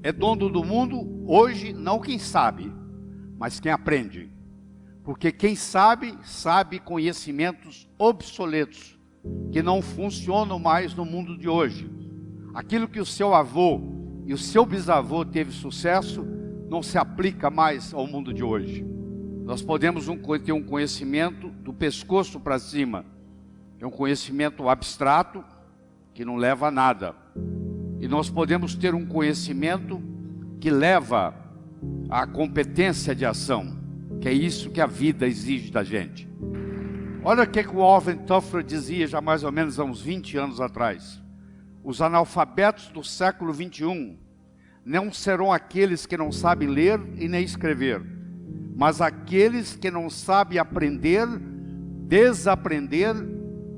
É dono do mundo hoje, não quem sabe, mas quem aprende. Porque quem sabe, sabe conhecimentos obsoletos, que não funcionam mais no mundo de hoje. Aquilo que o seu avô e o seu bisavô teve sucesso, não se aplica mais ao mundo de hoje. Nós podemos ter um conhecimento do pescoço para cima. É um conhecimento abstrato, que não leva a nada. E nós podemos ter um conhecimento que leva à competência de ação, que é isso que a vida exige da gente. Olha o que o Alvin Toffler dizia já mais ou menos há uns 20 anos atrás. Os analfabetos do século 21 não serão aqueles que não sabem ler e nem escrever, mas aqueles que não sabem aprender, desaprender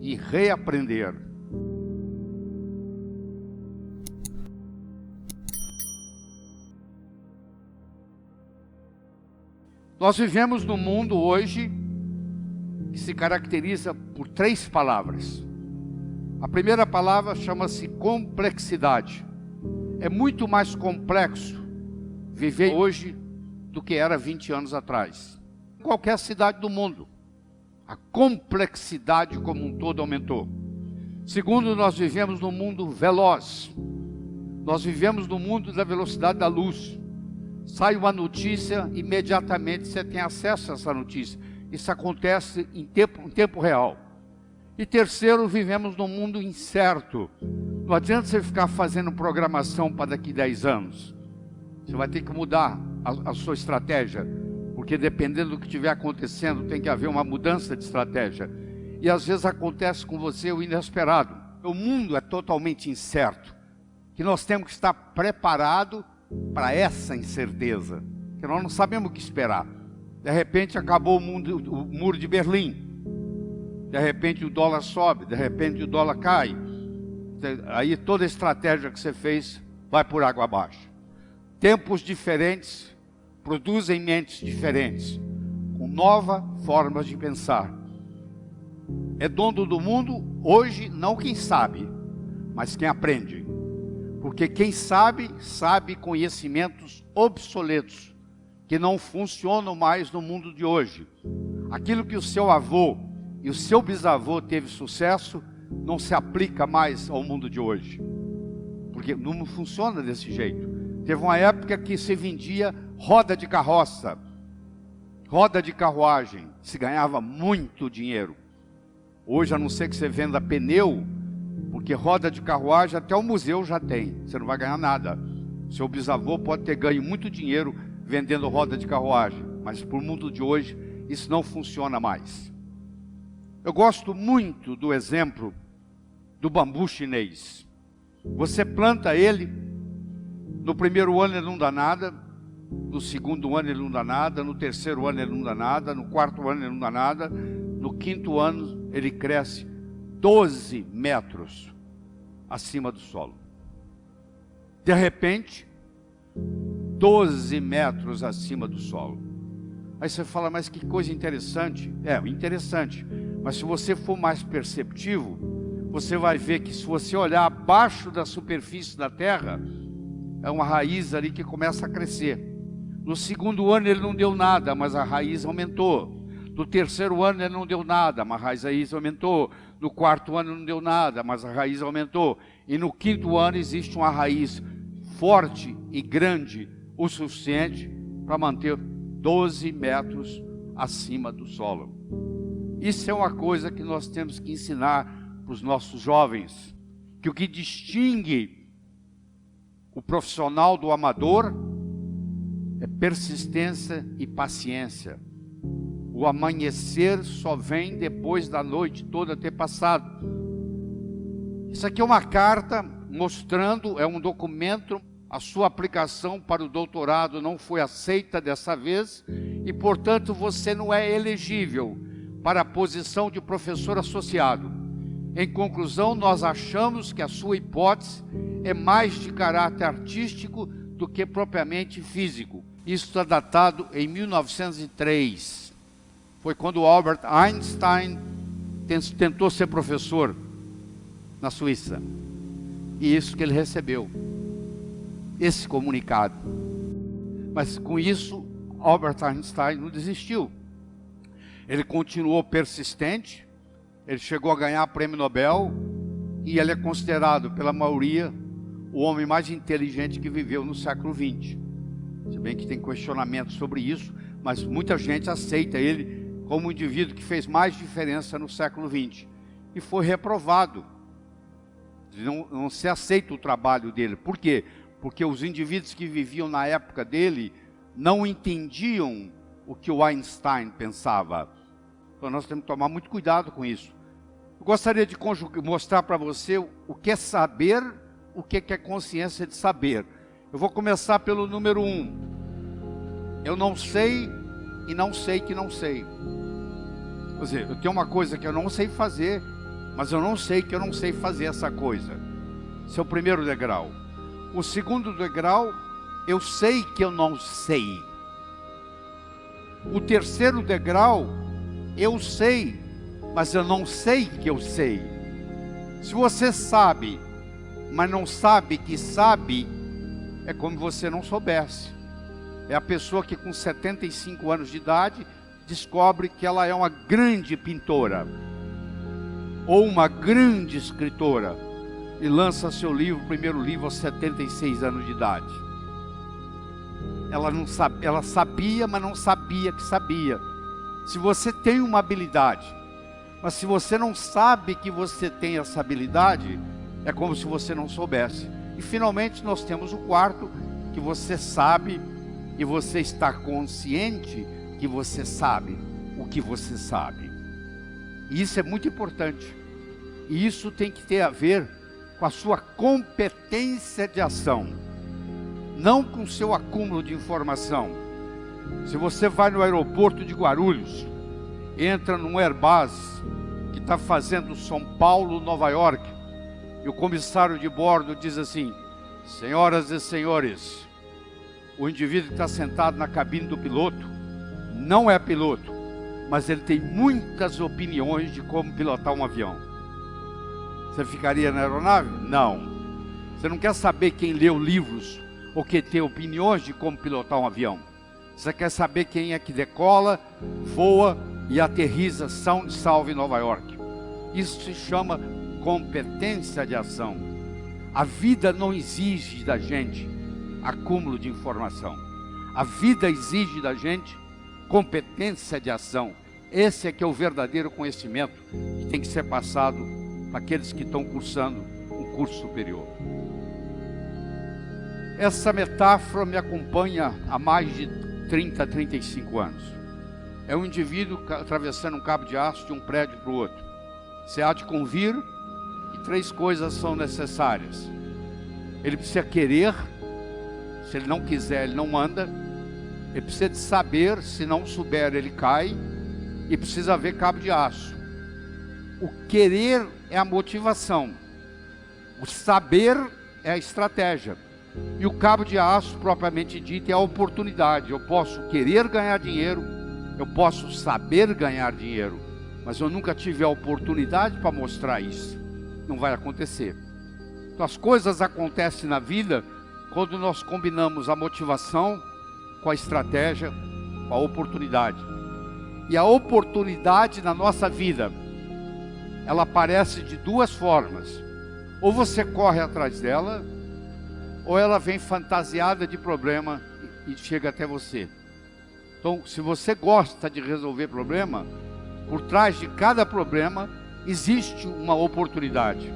e reaprender. Nós vivemos num mundo hoje que se caracteriza por 3 palavras. A primeira palavra chama-se complexidade. É muito mais complexo viver hoje do que era 20 anos atrás. Em qualquer cidade do mundo, a complexidade como um todo aumentou. Segundo, nós vivemos num mundo veloz. Nós vivemos no mundo da velocidade da luz. Sai uma notícia, imediatamente você tem acesso a essa notícia. Isso acontece em tempo real. E terceiro, vivemos num mundo incerto. Não adianta você ficar fazendo programação para daqui 10 anos. Você vai ter que mudar a sua estratégia, porque dependendo do que estiver acontecendo, tem que haver uma mudança de estratégia. E às vezes acontece com você o inesperado. O mundo é totalmente incerto, que nós temos que estar preparados para essa incerteza, que nós não sabemos o que esperar. De repente acabou o muro de Berlim, de repente o dólar sobe, de repente o dólar cai, aí toda a estratégia que você fez vai por água abaixo. Tempos diferentes produzem mentes diferentes, com novas formas de pensar. É dono do mundo hoje, não quem sabe, mas quem aprende. Porque quem sabe, sabe conhecimentos obsoletos, que não funcionam mais no mundo de hoje. Aquilo que o seu avô e o seu bisavô teve sucesso, não se aplica mais ao mundo de hoje. Porque não funciona desse jeito. Teve uma época que se vendia roda de carroça, roda de carruagem, se ganhava muito dinheiro. Hoje, a não ser que você venda pneu, porque roda de carruagem até o museu já tem, você não vai ganhar nada. Seu bisavô pode ter ganho muito dinheiro vendendo roda de carruagem, mas para o mundo de hoje isso não funciona mais. Eu gosto muito do exemplo do bambu chinês. Você planta ele, no primeiro ano ele não dá nada, no segundo ano ele não dá nada, no terceiro ano ele não dá nada, no quarto ano ele não dá nada, no quinto ano ele cresce 12 metros acima do solo. De repente, 12 metros acima do solo. Aí você fala, mas que coisa interessante. É, interessante. Mas se você for mais perceptivo, você vai ver que se você olhar abaixo da superfície da terra, é uma raiz ali que começa a crescer. No segundo ano ele não deu nada, mas a raiz aumentou. No terceiro ano ele não deu nada, mas a raiz aumentou. No quarto ano não deu nada, mas a raiz aumentou. E no quinto ano existe uma raiz forte e grande o suficiente para manter 12 metros acima do solo. Isso é uma coisa que nós temos que ensinar para os nossos jovens, que o que distingue o profissional do amador é persistência e paciência. O amanhecer só vem depois da noite toda ter passado. Isso aqui é uma carta mostrando, é um documento, a sua aplicação para o doutorado não foi aceita dessa vez e, portanto, você não é elegível para a posição de professor associado. Em conclusão, nós achamos que a sua hipótese é mais de caráter artístico do que propriamente físico. Isso está datado em 1903. Foi quando Albert Einstein tentou ser professor na Suíça. E isso que ele recebeu. esse comunicado. Mas com isso, Albert Einstein não desistiu. Ele continuou persistente, ele chegou a ganhar o prêmio Nobel, e ele é considerado pela maioria o homem mais inteligente que viveu no século XX. Se bem que tem questionamentos sobre isso, mas muita gente aceita ele como um indivíduo que fez mais diferença no século XX. E foi reprovado. Não se aceita o trabalho dele. Por quê? Porque os indivíduos que viviam na época dele não entendiam o que o Einstein pensava. Então nós temos que tomar muito cuidado com isso. Eu gostaria de mostrar para você o que é saber, o que é consciência de saber. Eu vou começar pelo número 1. Eu não sei e não sei que não sei. Quer dizer, eu tenho uma coisa que eu não sei fazer, mas eu não sei que eu não sei fazer essa coisa. Esse é o primeiro degrau. O segundo degrau, eu sei que eu não sei. O terceiro degrau, eu sei, mas eu não sei que eu sei. Se você sabe, mas não sabe que sabe, é como você não soubesse. É a pessoa que com 75 anos de idade descobre que ela é uma grande pintora ou uma grande escritora e lança seu livro, primeiro livro, aos 76 anos de idade. Ela não sabe, ela sabia, mas não sabia que sabia. Se você tem uma habilidade, mas se você não sabe que você tem essa habilidade, é como se você não soubesse. E finalmente nós temos o quarto, que você sabe e você está consciente que você sabe o que você sabe. E isso é muito importante. E isso tem que ter a ver com a sua competência de ação, não com o seu acúmulo de informação. Se você vai no aeroporto de Guarulhos, entra num Airbus que está fazendo São Paulo, Nova York, e o comissário de bordo diz assim: senhoras e senhores, o indivíduo que está sentado na cabine do piloto não é piloto, mas ele tem muitas opiniões de como pilotar um avião. Você ficaria na aeronave? Não. Você não quer saber quem leu livros ou quem tem opiniões de como pilotar um avião. Você quer saber quem é que decola, voa e aterriza são e salvo em Nova York. Isso se chama competência de ação. A vida não exige da gente acúmulo de informação. A vida exige da gente competência de ação. Esse é que é o verdadeiro conhecimento que tem que ser passado para aqueles que estão cursando um curso superior. Essa metáfora me acompanha há mais de 30, 35 anos. É um indivíduo atravessando um cabo de aço de um prédio para o outro. Você há de convir que 3 coisas são necessárias. Ele precisa querer, se ele não quiser, ele não anda. Ele precisa de saber, se não souber, ele cai. E precisa haver cabo de aço. O querer é a motivação. O saber é a estratégia. E o cabo de aço, propriamente dito, é a oportunidade. Eu posso querer ganhar dinheiro, eu posso saber ganhar dinheiro, mas eu nunca tive a oportunidade para mostrar isso. Não vai acontecer. Então as coisas acontecem na vida quando nós combinamos a motivação com a estratégia, com a oportunidade. E a oportunidade na nossa vida, ela aparece de 2 formas. Ou você corre atrás dela, ou ela vem fantasiada de problema e chega até você. Então, se você gosta de resolver problema, por trás de cada problema existe uma oportunidade.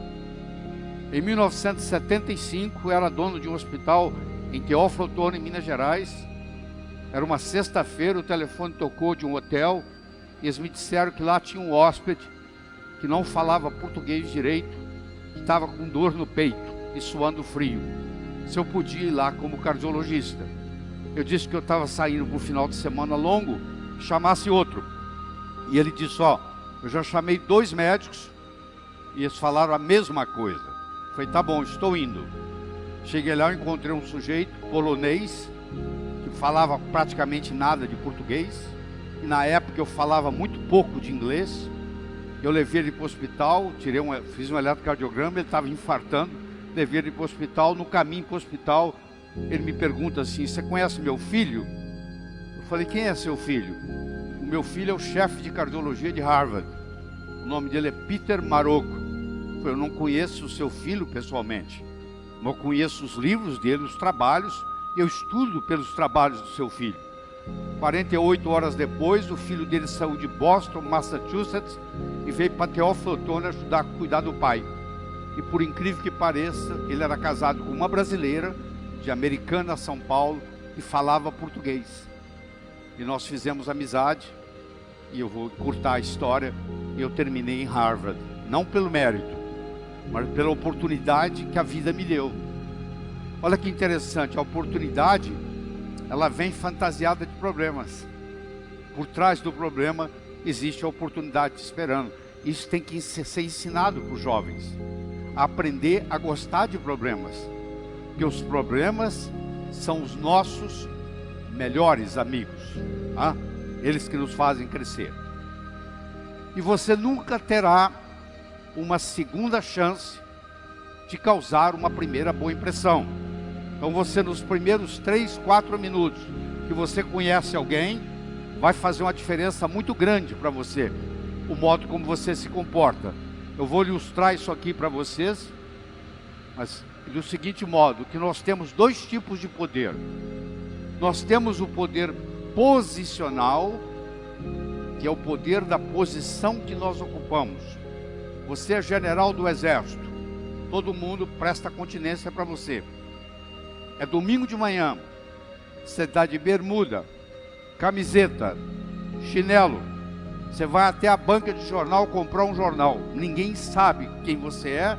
Em 1975, eu era dono de um hospital em Teófilo Otoni, em Minas Gerais. Era uma sexta-feira, o telefone tocou de um hotel e eles me disseram que lá tinha um hóspede que não falava português direito, que estava com dor no peito e suando frio. Se eu podia ir lá como cardiologista. Eu disse que eu estava saindo para um final de semana longo, chamasse outro. E ele disse: ó, eu já chamei 2 médicos e eles falaram a mesma coisa. Eu falei: tá bom, estou indo. Cheguei lá, eu encontrei um sujeito polonês que falava praticamente nada de português. E na época eu falava muito pouco de inglês. Eu levei ele para o hospital, fiz um eletrocardiograma, ele estava infartando. Levei ele para o hospital. No caminho para o hospital, ele me pergunta assim: você conhece meu filho? Eu falei: quem é seu filho? O meu filho é o chefe de cardiologia de Harvard. O nome dele é Peter Marocco. Eu falei: eu não conheço o seu filho pessoalmente, mas eu conheço os livros dele, os trabalhos, e eu estudo pelos trabalhos do seu filho. 48 horas depois, o filho dele saiu de Boston, Massachusetts, e veio para Teófilo Otoni ajudar a cuidar do pai. E por incrível que pareça, ele era casado com uma brasileira, de Americana, São Paulo, e falava português. E nós fizemos amizade, e eu vou encurtar a história, e eu terminei em Harvard. Não pelo mérito, mas pela oportunidade que a vida me deu. Olha que interessante, a oportunidade, ela vem fantasiada de problemas. Por trás do problema existe a oportunidade esperando. Isso tem que ser ensinado para os jovens, a aprender a gostar de problemas, porque os problemas são os nossos melhores amigos, tá? Eles que nos fazem crescer. E você nunca terá uma segunda chance de causar uma primeira boa impressão. Então você, nos primeiros 3, 4 minutos que você conhece alguém, vai fazer uma diferença muito grande para você, o modo como você se comporta. Eu vou ilustrar isso aqui para vocês, mas do seguinte modo, que nós temos 2 tipos de poder. Nós temos o poder posicional, que é o poder da posição que nós ocupamos. Você é general do exército, todo mundo presta continência para você. É domingo de manhã, você está de bermuda, camiseta, chinelo, você vai até a banca de jornal comprar um jornal, ninguém sabe quem você é,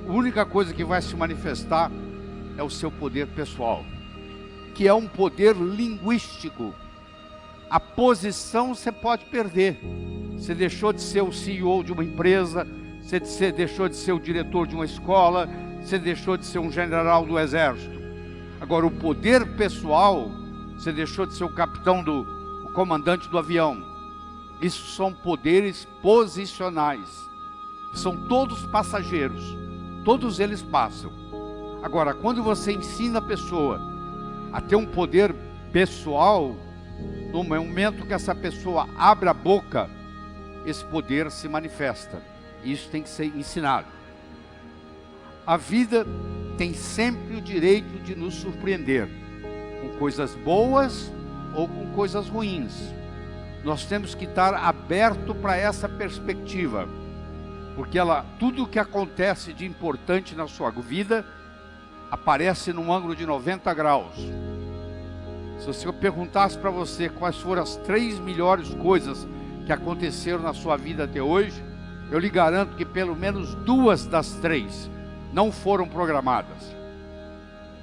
a única coisa que vai se manifestar é o seu poder pessoal, que é um poder linguístico. A posição você pode perder, você deixou de ser o CEO de uma empresa, você deixou de ser o diretor de uma escola, você deixou de ser um general do exército. Agora, o poder pessoal, você deixou de ser o capitão o comandante do avião. Isso são poderes posicionais. São todos passageiros. Todos eles passam. Agora, quando você ensina a pessoa a ter um poder pessoal, no momento que essa pessoa abre a boca, esse poder se manifesta. Isso tem que ser ensinado. A vida tem sempre o direito de nos surpreender, com coisas boas ou com coisas ruins. Nós temos que estar aberto para essa perspectiva, porque tudo o que acontece de importante na sua vida aparece num ângulo de 90 graus. Se eu perguntasse para você quais foram as 3 melhores coisas que aconteceram na sua vida até hoje, eu lhe garanto que pelo menos 2 das 3 não foram programadas.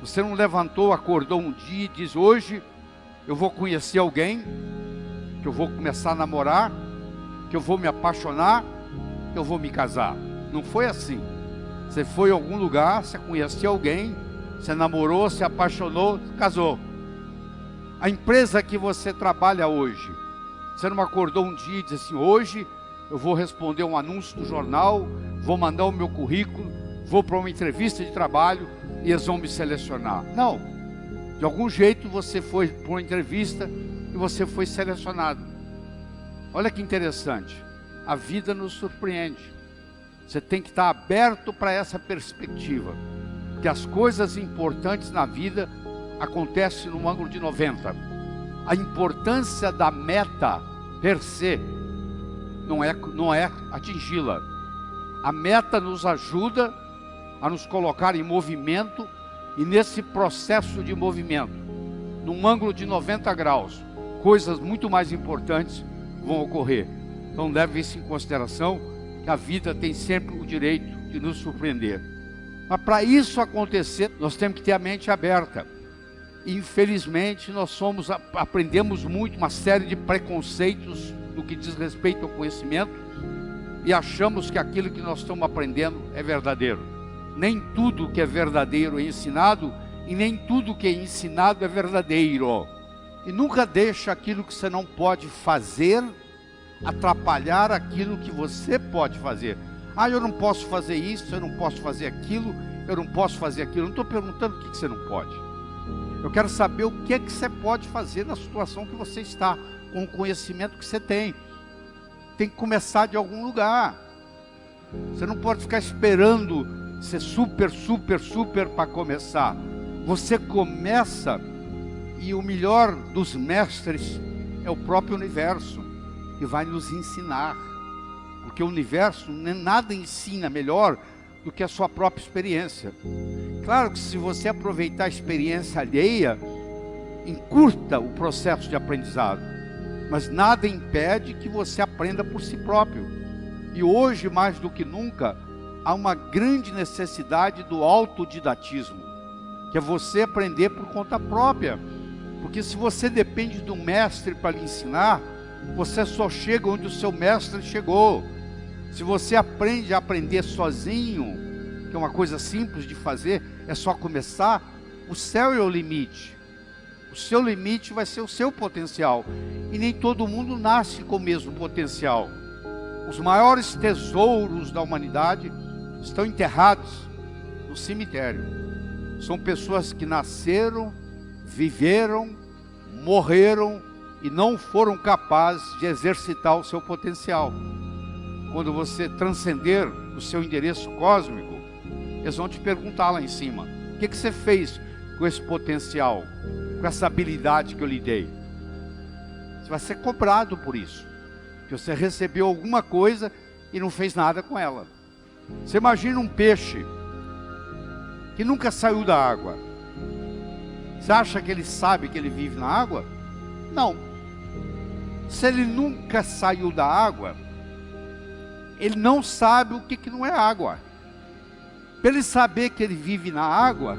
Você não levantou, acordou um dia e diz: hoje eu vou conhecer alguém, que eu vou começar a namorar, que eu vou me apaixonar, que eu vou me casar. Não foi assim. Você foi a algum lugar, você conheceu alguém, você namorou, se apaixonou, casou. A empresa que você trabalha hoje, você não acordou um dia e disse assim: hoje eu vou responder um anúncio do jornal, vou mandar o meu currículo, vou para uma entrevista de trabalho e eles vão me selecionar. Não. De algum jeito você foi para uma entrevista e você foi selecionado. Olha que interessante. A vida nos surpreende. Você tem que estar aberto para essa perspectiva, que as coisas importantes na vida acontecem num ângulo de 90. A importância da meta per se não é atingi-la. A meta nos ajuda a nos colocar em movimento, e nesse processo de movimento, num ângulo de 90 graus, coisas muito mais importantes vão ocorrer. Então leve isso em consideração, que a vida tem sempre o direito de nos surpreender. Mas para isso acontecer, nós temos que ter a mente aberta. Infelizmente, nós aprendemos muito, uma série de preconceitos no que diz respeito ao conhecimento, e achamos que aquilo que nós estamos aprendendo é verdadeiro. Nem tudo que é verdadeiro é ensinado, e nem tudo que é ensinado é verdadeiro. E nunca deixa aquilo que você não pode fazer atrapalhar aquilo que você pode fazer. Ah, eu não posso fazer isso, eu não posso fazer aquilo, eu não posso fazer aquilo. Eu não estou perguntando o que você não pode. Eu quero saber o que é que você pode fazer na situação que você está, com o conhecimento que você tem. Tem que começar de algum lugar. Você não pode ficar esperando ser super para começar. Você começa, e o melhor dos mestres é o próprio universo, que vai nos ensinar. Porque o universo nada ensina melhor do que a sua própria experiência. Claro que se você aproveitar a experiência alheia, encurta o processo de aprendizado. Mas nada impede que você aprenda por si próprio. E hoje, mais do que nunca, há uma grande necessidade do autodidatismo, que é você aprender por conta própria. Porque se você depende de um mestre para lhe ensinar, você só chega onde o seu mestre chegou. Se você aprende a aprender sozinho, que é uma coisa simples de fazer, é só começar, o céu é o limite. O seu limite vai ser o seu potencial. E nem todo mundo nasce com o mesmo potencial. Os maiores tesouros da humanidade estão enterrados no cemitério. São pessoas que nasceram, viveram, morreram e não foram capazes de exercitar o seu potencial. Quando você transcender o seu endereço cósmico, eles vão te perguntar lá em cima: o que você fez com esse potencial, com essa habilidade que eu lhe dei? Você vai ser cobrado por isso, que você recebeu alguma coisa e não fez nada com ela. Você imagina um peixe que nunca saiu da água. Você acha que ele sabe que ele vive na água? Não. Se ele nunca saiu da água, ele não sabe o que não é água. Para ele saber que ele vive na água,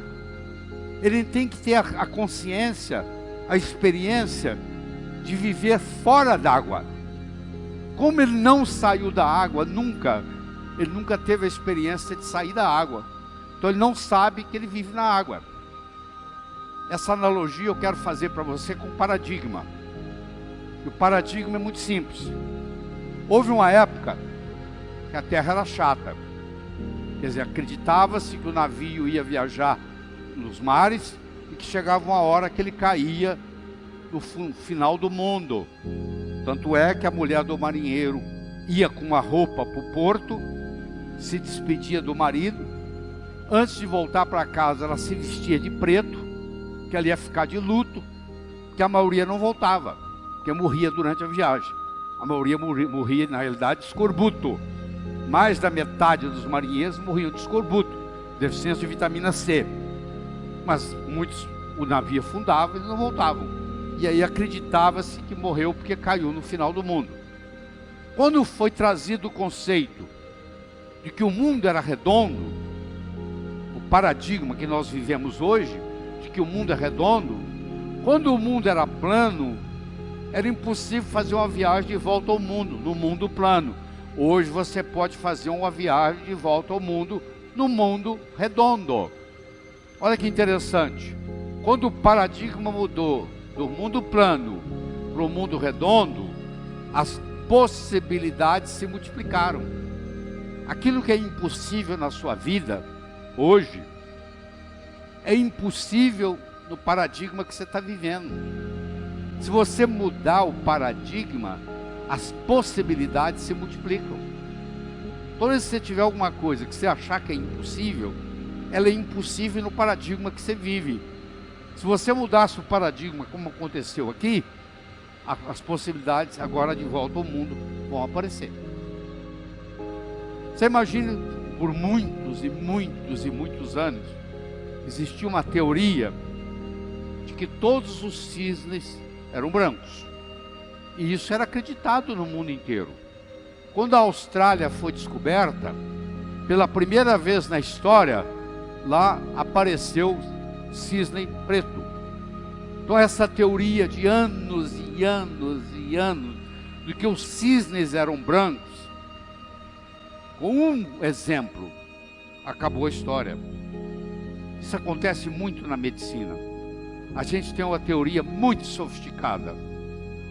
ele tem que ter a consciência, a experiência de viver fora d'água. Como ele não saiu da água nunca, ele nunca teve a experiência de sair da água. Então ele não sabe que ele vive na água. Essa analogia eu quero fazer para você com paradigma. E o paradigma é muito simples. Houve uma época que a terra era chata. Quer dizer, acreditava-se que o navio ia viajar nos mares e que chegava uma hora que ele caía no final do mundo. Tanto é que a mulher do marinheiro ia com uma roupa para o porto, se despedia do marido. Antes de voltar para casa, ela se vestia de preto, que ela ia ficar de luto, que a maioria não voltava, porque morria durante a viagem. A maioria morria, na realidade, de escorbuto. Mais da metade dos marinheiros morriam de escorbuto, deficiência de vitamina C. Mas muitos, o navio afundava e eles não voltavam. E aí acreditava-se que morreu porque caiu no final do mundo. Quando foi trazido o conceito de que o mundo era redondo, o paradigma que nós vivemos hoje, de que o mundo é redondo, quando o mundo era plano, era impossível fazer uma viagem de volta ao mundo, no mundo plano. Hoje você pode fazer uma viagem de volta ao mundo, no mundo redondo. Olha que interessante. Quando o paradigma mudou do mundo plano para o mundo redondo, as possibilidades se multiplicaram. Aquilo que é impossível na sua vida, hoje, é impossível no paradigma que você está vivendo. Se você mudar o paradigma, as possibilidades se multiplicam. Toda vez que você tiver alguma coisa que você achar que é impossível, ela é impossível no paradigma que você vive. Se você mudasse o paradigma, como aconteceu aqui, as possibilidades agora de volta ao mundo vão aparecer. Você imagina, por muitos e muitos e muitos anos, existia uma teoria de que todos os cisnes eram brancos. E isso era acreditado no mundo inteiro. Quando a Austrália foi descoberta, pela primeira vez na história, lá apareceu cisne preto. Então essa teoria de anos e anos e anos, de que os cisnes eram brancos, com um exemplo, acabou a história. Isso acontece muito na medicina. A gente tem uma teoria muito sofisticada,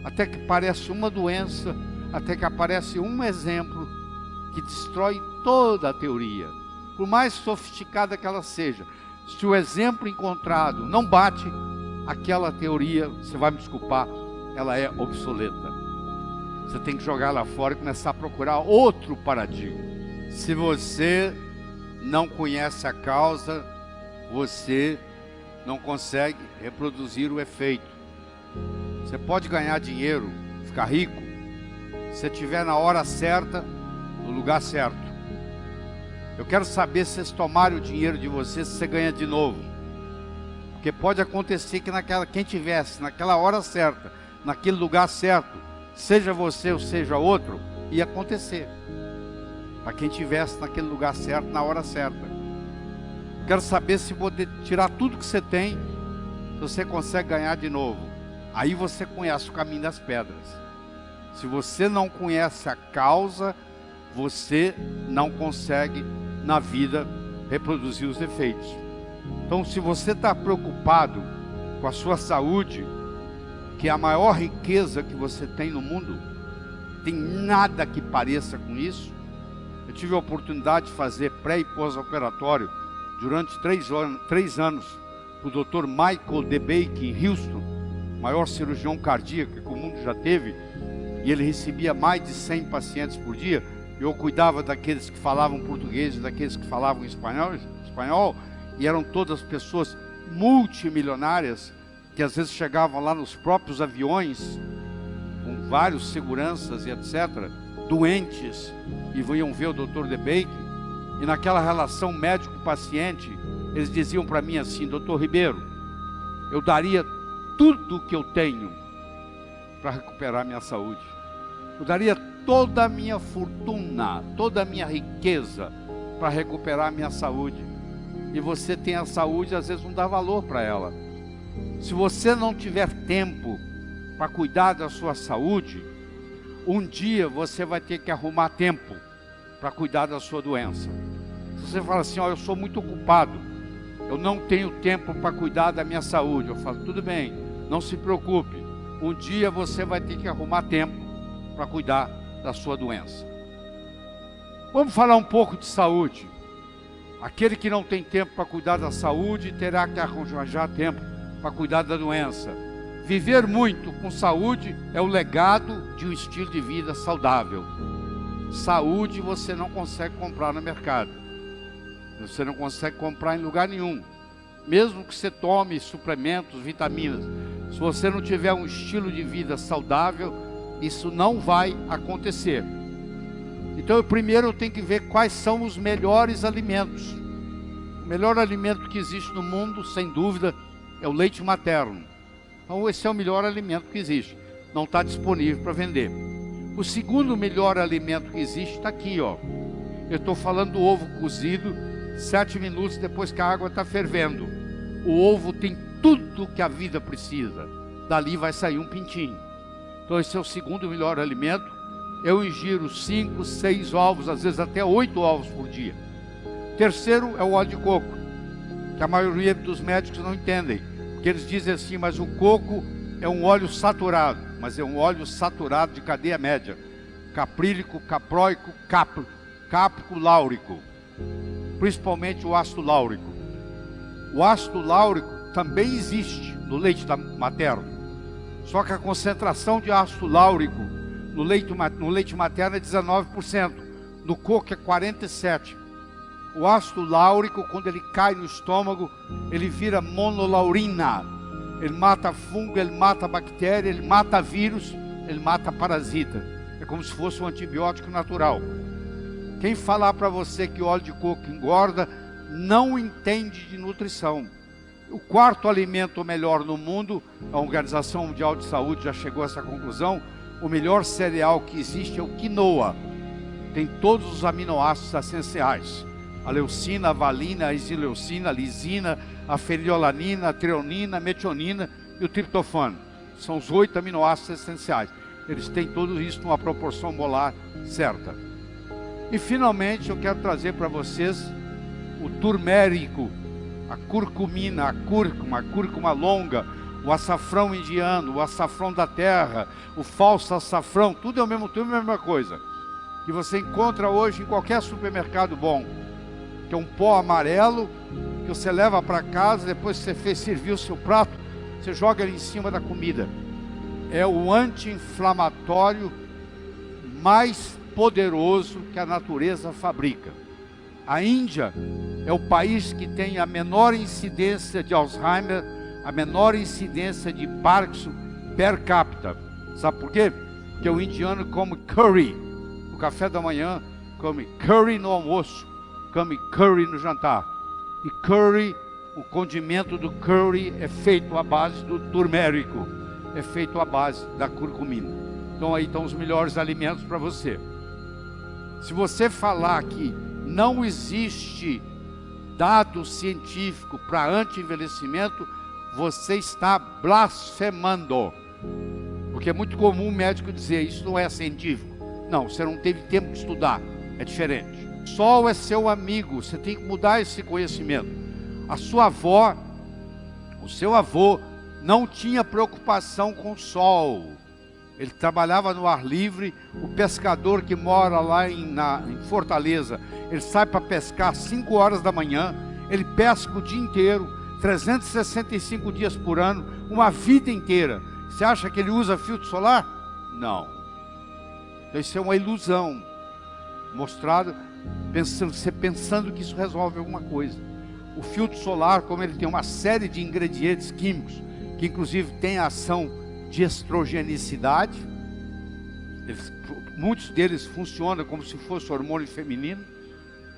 até que parece uma doença, até que aparece um exemplo que destrói toda a teoria. por mais sofisticada que ela seja, se o exemplo encontrado não bate, aquela teoria, você vai me desculpar, ela é obsoleta. Você tem que jogar lá fora e começar a procurar outro paradigma. Se você não conhece a causa, você não consegue reproduzir o efeito. Você pode ganhar dinheiro, ficar rico, se estiver na hora certa, no lugar certo. Eu quero saber se vocês tomarem o dinheiro de vocês, se você ganha de novo. Porque pode acontecer que quem tivesse naquela hora certa, naquele lugar certo, seja você ou seja outro, ia acontecer. Para quem tivesse naquele lugar certo, na hora certa. Quero saber se poder tirar tudo que você tem, se você consegue ganhar de novo. Aí você conhece o caminho das pedras. Se você não conhece a causa, você não consegue na vida reproduzir os efeitos. Então, se você está preocupado com a sua saúde, que é a maior riqueza que você tem no mundo, tem nada que pareça com isso. Eu tive a oportunidade de fazer pré e pós-operatório durante 3 anos para o Dr. Michael DeBake em Houston, maior cirurgião cardíaco que o mundo já teve, e ele recebia mais de 100 pacientes por dia. Eu cuidava daqueles que falavam português e daqueles que falavam espanhol, e eram todas pessoas multimilionárias, que às vezes chegavam lá nos próprios aviões, com vários seguranças e etc., doentes, e vinham ver o Dr. DeBake, e naquela relação médico-paciente, eles diziam para mim assim: Dr. Ribeiro, eu daria tudo que eu tenho para recuperar minha saúde. Eu daria toda a minha fortuna, toda a minha riqueza para recuperar minha saúde. E você tem a saúde, às vezes não dá valor para ela. Se você não tiver tempo para cuidar da sua saúde, um dia você vai ter que arrumar tempo para cuidar da sua doença. Se você fala assim: eu sou muito ocupado, eu não tenho tempo para cuidar da minha saúde, eu falo: tudo bem, não se preocupe, um dia você vai ter que arrumar tempo para cuidar da sua doença. Vamos falar um pouco de saúde. Aquele que não tem tempo para cuidar da saúde terá que arranjar tempo para cuidar da doença. Viver muito com saúde é o legado de um estilo de vida saudável. Saúde você não consegue comprar no mercado. Você não consegue comprar em lugar nenhum. Mesmo que você tome suplementos, vitaminas, se você não tiver um estilo de vida saudável, isso não vai acontecer. Então, primeiro eu tenho que ver quais são os melhores alimentos. O melhor alimento que existe no mundo, sem dúvida, é o leite materno. Então, esse é o melhor alimento que existe. Não está disponível para vender. O segundo melhor alimento que existe está aqui, ó. Eu estou falando do ovo cozido, 7 minutos depois que a água está fervendo. O ovo tem tudo que a vida precisa. Dali vai sair um pintinho. Então, esse é o segundo melhor alimento. Eu ingiro 5, 6 ovos, às vezes até 8 ovos por dia. Terceiro é o óleo de coco, que a maioria dos médicos não entendem, porque eles dizem assim: mas o coco é um óleo saturado, mas é um óleo saturado de cadeia média, caprílico, capróico, cáprico, láurico, principalmente o ácido láurico. O ácido láurico também existe no leite materno, só que a concentração de ácido láurico no leite materno é 19%, no coco é 47%. O ácido láurico, quando ele cai no estômago, ele vira monolaurina. Ele mata fungo, ele mata bactéria, ele mata vírus, ele mata parasita. É como se fosse um antibiótico natural. Quem falar para você que o óleo de coco engorda, não entende de nutrição. O quarto alimento melhor no mundo, a Organização Mundial de Saúde já chegou a essa conclusão, o melhor cereal que existe é o quinoa. Tem todos os aminoácidos essenciais: a leucina, a valina, a isileucina, a lisina, a fenilalanina, a treonina, a metionina e o triptofano. São os 8 aminoácidos essenciais. Eles têm tudo isso numa proporção molar certa. E finalmente eu quero trazer para vocês o turmérico, a curcumina, a cúrcuma longa, o açafrão indiano, o açafrão da terra, o falso açafrão, tudo é o mesmo, tudo é a mesma coisa. Que você encontra hoje em qualquer supermercado bom. que é um pó amarelo, que você leva para casa, depois que você fez servir o seu prato, você joga ele em cima da comida. É o anti-inflamatório mais poderoso que a natureza fabrica. A Índia é o país que tem a menor incidência de Alzheimer, a menor incidência de Parkinson per capita. Sabe por quê? Porque o indiano come curry no café da manhã, come curry no almoço, come curry no jantar. E curry, o condimento do curry é feito à base do turmérico, é feito à base da curcumina. Então aí estão os melhores alimentos para você. Se você falar que não existe dado científico para anti-envelhecimento, você está blasfemando. Porque é muito comum o médico dizer, isso não é científico. Não, você não teve tempo de estudar, é diferente. Sol é seu amigo, você tem que mudar esse conhecimento. A sua avó, o seu avô, não tinha preocupação com o sol. Ele trabalhava no ar livre. O pescador que mora lá em Fortaleza, ele sai para pescar às 5 horas da manhã, ele pesca o dia inteiro, 365 dias por ano, uma vida inteira. Você acha que ele usa filtro solar? Não. Então isso é uma ilusão mostrada, você pensando que isso resolve alguma coisa. O filtro solar, como ele tem uma série de ingredientes químicos, que inclusive tem a ação de estrogenicidade, muitos deles funcionam como se fosse hormônio feminino,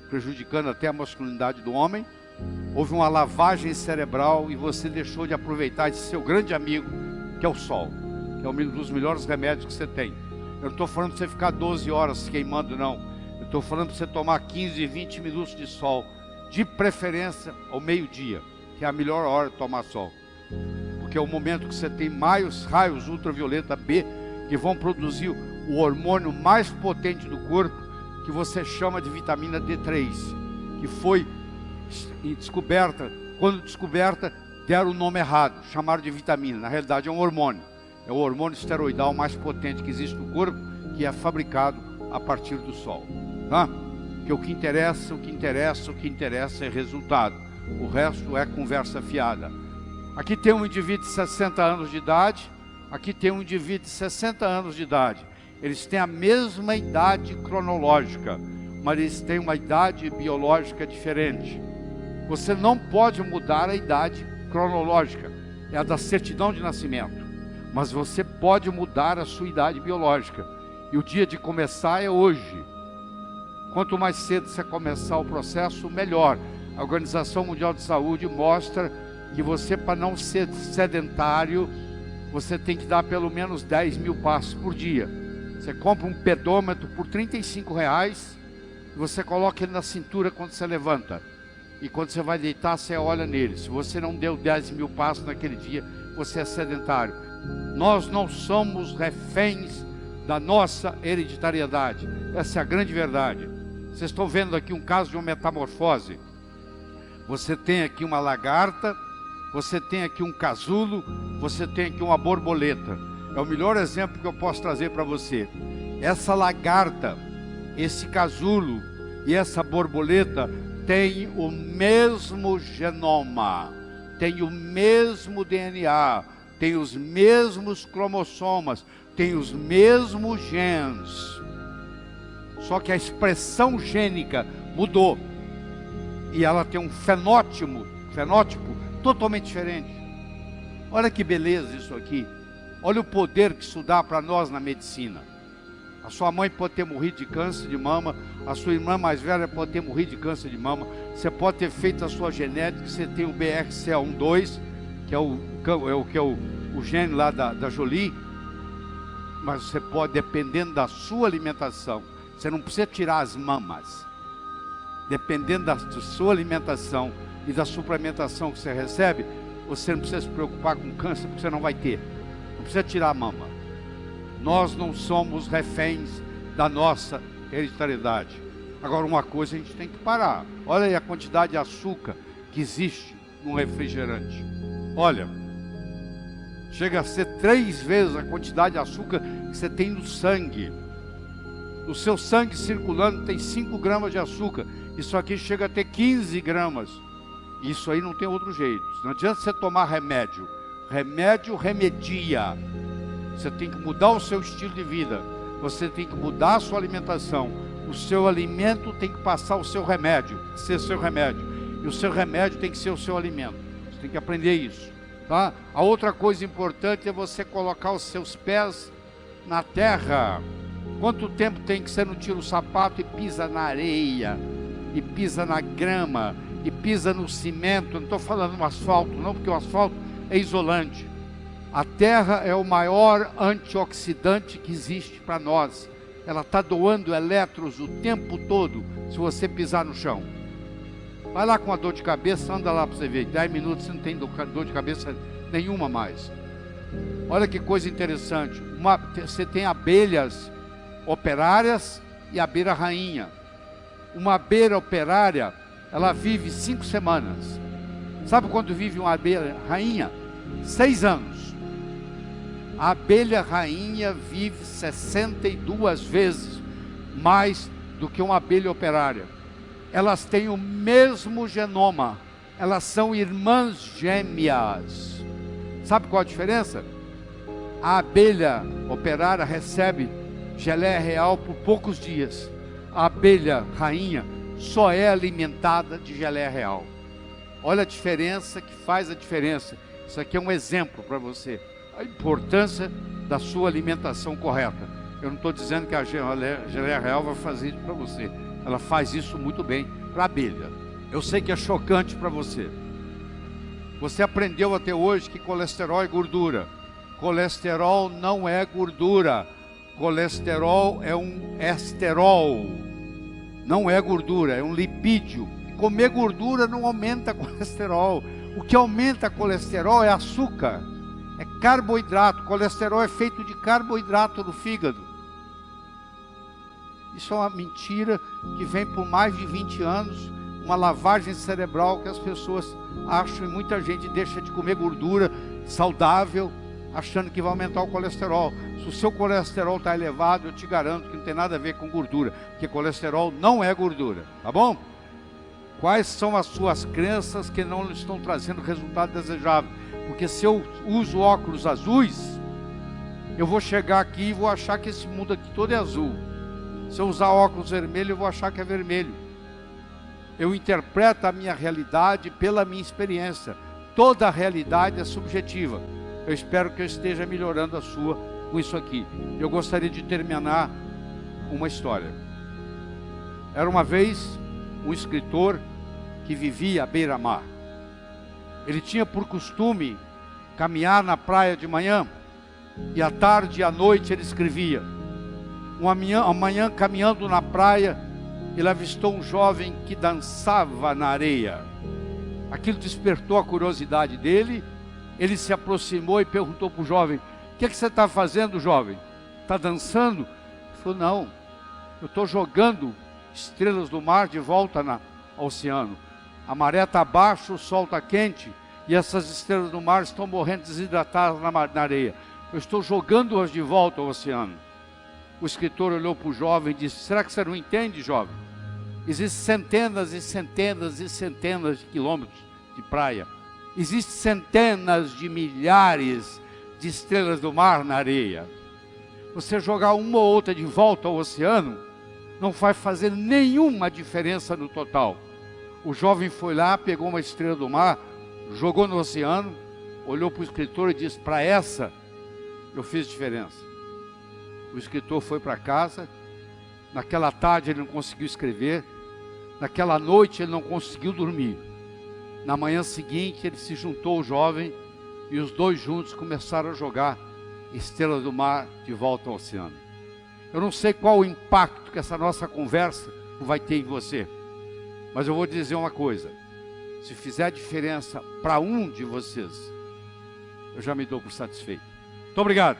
prejudicando até a masculinidade do homem. Houve uma lavagem cerebral e você deixou de aproveitar esse seu grande amigo, que é o sol, que é um dos melhores remédios que você tem. Eu não estou falando para você ficar 12 horas queimando, não. Eu estou falando para você tomar 15, 20 minutos de sol, de preferência ao meio-dia, que é a melhor hora de tomar sol. Porque é o momento que você tem mais raios ultravioleta B, que vão produzir o hormônio mais potente do corpo, que você chama de vitamina D3, que foi descoberta, quando descoberta, deram o nome errado, chamaram de vitamina. Na realidade é um hormônio, é o hormônio esteroidal mais potente que existe no corpo, que é fabricado a partir do sol. Tá? Porque o que interessa é resultado, o resto é conversa fiada. Aqui tem um indivíduo de 60 anos de idade, aqui tem um indivíduo de 60 anos de idade. Eles têm a mesma idade cronológica, mas eles têm uma idade biológica diferente. Você não pode mudar a idade cronológica, é a da certidão de nascimento, mas você pode mudar a sua idade biológica, e o dia de começar é hoje. Quanto mais cedo você começar o processo, melhor. A Organização Mundial de Saúde mostra que você, para não ser sedentário, você tem que dar pelo menos 10 mil passos por dia. Você compra um pedômetro por R$35, e você coloca ele na cintura quando você levanta. E quando você vai deitar, você olha nele. Se você não deu 10 mil passos naquele dia, você é sedentário. Nós não somos reféns da nossa hereditariedade. Essa é a grande verdade. Vocês estão vendo aqui um caso de uma metamorfose. Você tem aqui uma lagarta, você tem aqui um casulo, você tem aqui uma borboleta. É o melhor exemplo que eu posso trazer para você. Essa lagarta, esse casulo e essa borboleta tem o mesmo genoma, tem o mesmo DNA, tem os mesmos cromossomas, tem os mesmos genes. Só que a expressão gênica mudou. E ela tem um fenótipo totalmente diferente. Olha que beleza isso aqui. Olha o poder que isso dá para nós na medicina. A sua mãe pode ter morrido de câncer de mama, a sua irmã mais velha pode ter morrido de câncer de mama, você pode ter feito a sua genética, você tem o BRCA12, que é o gene lá da Jolie, mas você pode, dependendo da sua alimentação, você não precisa tirar as mamas, dependendo da sua alimentação e da suplementação que você recebe, você não precisa se preocupar com câncer, porque você não vai ter, não precisa tirar a mama. Nós não somos reféns da nossa hereditariedade. Agora, uma coisa a gente tem que parar. Olha aí a quantidade de açúcar que existe num refrigerante. Olha, chega a ser 3 vezes a quantidade de açúcar que você tem no sangue. No seu sangue circulando tem 5 gramas de açúcar. Isso aqui chega a ter 15 gramas. Isso aí não tem outro jeito. Não adianta você tomar remédio. Remédio remedia. Você tem que mudar o seu estilo de vida. Você tem que mudar a sua alimentação. O seu alimento tem que passar o seu remédio, ser seu remédio. E o seu remédio tem que ser o seu alimento. Você tem que aprender isso, tá? A outra coisa importante é você colocar os seus pés na terra. Quanto tempo tem que você não tira o sapato e pisa na areia, e pisa na grama, e pisa no cimento? Não estou falando no asfalto, não, porque o asfalto é isolante. A terra é o maior antioxidante que existe para nós. Ela está doando elétrons o tempo todo se você pisar no chão. Vai lá com a dor de cabeça, anda lá para você ver. 10 minutos você não tem dor de cabeça nenhuma mais. Olha que coisa interessante. Você tem abelhas operárias e abelha rainha. Uma abelha operária, ela vive 5 semanas. Sabe quanto vive uma abelha rainha? 6 anos. A abelha rainha vive 62 vezes mais do que uma abelha operária. Elas têm o mesmo genoma. Elas são irmãs gêmeas. Sabe qual a diferença? A abelha operária recebe geleia real por poucos dias. A abelha rainha só é alimentada de geleia real. Olha a diferença que faz a diferença. Isso aqui é um exemplo para você. A importância da sua alimentação correta. Eu não estou dizendo que a geleia real vai fazer isso para você. Ela faz isso muito bem para a abelha. Eu sei que é chocante para você. Você aprendeu até hoje que colesterol é gordura. Colesterol não é gordura. Colesterol é um esterol. Não é gordura, é um lipídio. Comer gordura não aumenta colesterol. O que aumenta colesterol é açúcar. É carboidrato. Colesterol é feito de carboidrato no fígado. Isso é uma mentira que vem por mais de 20 anos. Uma lavagem cerebral que as pessoas acham, e muita gente deixa de comer gordura saudável, achando que vai aumentar o colesterol. Se o seu colesterol está elevado, eu te garanto que não tem nada a ver com gordura, porque colesterol não é gordura, tá bom? Quais são as suas crenças que não estão trazendo o resultado desejável? Porque se eu uso óculos azuis, eu vou chegar aqui e vou achar que esse mundo aqui todo é azul. Se eu usar óculos vermelhos, eu vou achar que é vermelho. Eu interpreto a minha realidade pela minha experiência. Toda a realidade é subjetiva. Eu espero que eu esteja melhorando a sua com isso aqui. Eu gostaria de terminar uma história. Era uma vez um escritor que vivia à beira-mar. Ele tinha por costume caminhar na praia de manhã, e à tarde e à noite ele escrevia. Amanhã, caminhando na praia, ele avistou um jovem que dançava na areia. Aquilo despertou a curiosidade dele. Ele se aproximou e perguntou para o jovem: o que você está fazendo, jovem? Está dançando? Ele falou: não, eu estou jogando estrelas do mar de volta ao oceano. A maré está baixa, o sol está quente, e essas estrelas do mar estão morrendo desidratadas na areia. Eu estou jogando-as de volta ao oceano. O escritor olhou para o jovem e disse: será que você não entende, jovem? Existem centenas e centenas e centenas de quilômetros de praia. Existem centenas de milhares de estrelas do mar na areia. Você jogar uma ou outra de volta ao oceano não vai fazer nenhuma diferença no total. O jovem foi lá, pegou uma estrela do mar, jogou no oceano, olhou para o escritor e disse: para essa eu fiz diferença. O escritor foi para casa. Naquela tarde ele não conseguiu escrever. Naquela noite ele não conseguiu dormir. Na manhã seguinte ele se juntou ao jovem, e os dois juntos começaram a jogar estrelas do mar de volta ao oceano. Eu não sei qual o impacto que essa nossa conversa vai ter em você, mas eu vou dizer uma coisa: se fizer diferença para um de vocês, eu já me dou por satisfeito. Muito obrigado.